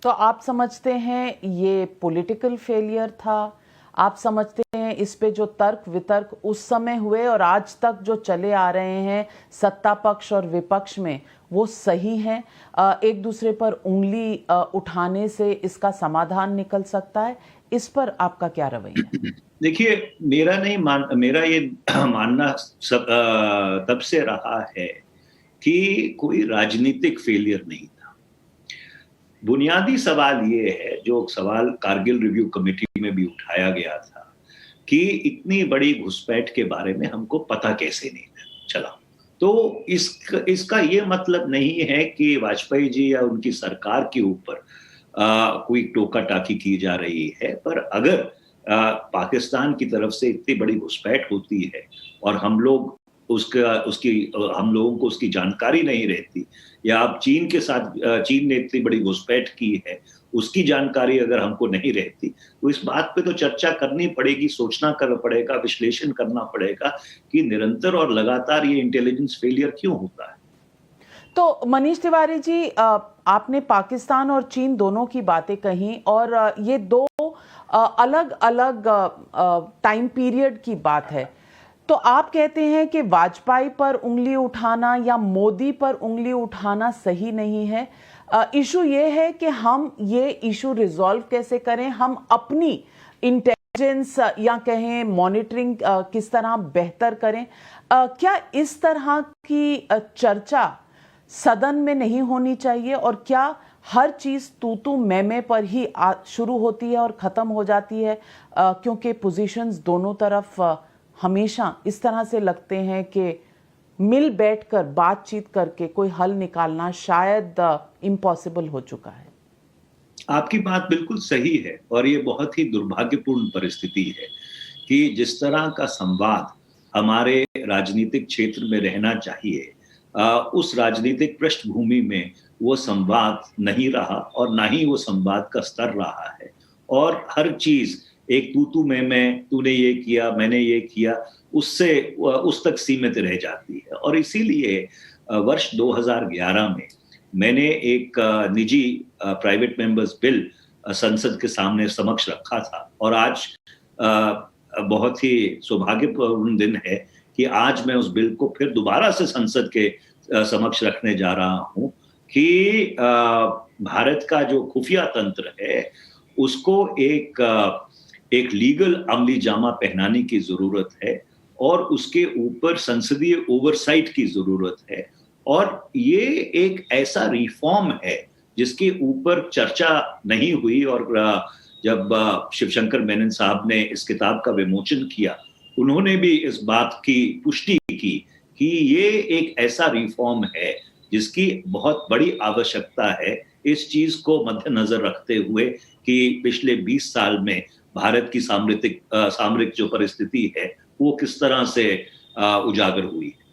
तो आप समझते हैं ये पॉलिटिकल फेलियर था? आप समझते हैं इस पे जो तर्क वितर्क उस समय हुए और आज तक जो चले आ रहे हैं सत्ता पक्ष और विपक्ष में, वो सही हैं? एक दूसरे पर उंगली उठाने से इसका समाधान निकल सकता है? इस पर आपका क्या रवैया है? देखिए, मेरा ये मानना तब से रहा है कि कोई राजनीतिक फेलियर नहीं था। बुनियादी सवाल ये है, जो सवाल कारगिल रिव्यू कमेटी में भी उठाया गया था, कि इतनी बड़ी घुसपैठ के बारे में हमको पता कैसे नहीं चला। तो इसका ये मतलब नहीं है कि वाजपेयी जी या उनकी सरकार के ऊपर कोई टोका टाकी की जा रही है, पर अगर पाकिस्तान की तरफ से इतनी बड़ी घुसपैठ होती है और हम लोगों को उसकी जानकारी नहीं रहती, या आप चीन ने इतनी बड़ी घुसपैठ की है, उसकी जानकारी अगर हमको नहीं रहती, तो इस बात पे तो चर्चा करनी पड़ेगी, सोचना पड़ेगा, विश्लेषण करना पड़ेगा कि निरंतर और लगातार ये इंटेलिजेंस फेलियर क्यों होता है। तो मनीष तिवारी जी, आपने पाकिस्तान और चीन दोनों की बातें कही और ये दो अलग अलग टाइम पीरियड की बात है। तो आप कहते हैं कि वाजपेयी पर उंगली उठाना या मोदी पर उंगली उठाना सही नहीं है। इशू ये है कि हम ये इशू रिजॉल्व कैसे करें, हम अपनी इंटेलिजेंस या कहें मॉनिटरिंग किस तरह बेहतर करें। क्या इस तरह की चर्चा सदन में नहीं होनी चाहिए, और क्या हर चीज तू तू मैं पर ही शुरू होती है और खत्म हो जाती है? क्योंकि पोजीशंस दोनों तरफ हमेशा इस तरह से लगते हैं कि मिल बैठकर बातचीत करके कोई हल निकालना शायद इम्पॉसिबल हो चुका है। आपकी बात बिल्कुल सही है, और ये बहुत ही दुर्भाग्यपूर्ण परिस्थिति है कि जिस तरह का संवाद हमारे राजनीतिक क्षेत्र में रहना चाहिए, उस राजनीतिक पृष्ठभूमि में वो संवाद नहीं रहा, और ना ही वो संवाद का स्तर रहा है। और हर चीज एक तू मैं, तूने ये किया, मैंने ये किया, उससे उस तक सीमित रह जाती है। और इसीलिए वर्ष 2011 में मैंने एक निजी प्राइवेट मेंबर्स बिल संसद के सामने समक्ष रखा था, और आज बहुत ही सौभाग्यपूर्ण दिन है कि आज मैं उस बिल को फिर दोबारा से संसद के समक्ष रखने जा रहा हूं कि भारत का जो खुफिया तंत्र है उसको एक लीगल अमली जामा पहनाने की जरूरत है, और उसके ऊपर संसदीय ओवरसाइट की जरूरत है। और ये एक ऐसा रिफॉर्म है जिसके ऊपर चर्चा नहीं हुई, और जब शिवशंकर मेनन साहब ने इस किताब का विमोचन किया, उन्होंने भी इस बात की पुष्टि की कि ये एक ऐसा रिफॉर्म है जिसकी बहुत बड़ी आवश्यकता है, इस चीज को मद्देनजर रखते हुए कि पिछले 20 साल में भारत की सामरिक जो परिस्थिति है वो किस तरह से उजागर हुई है।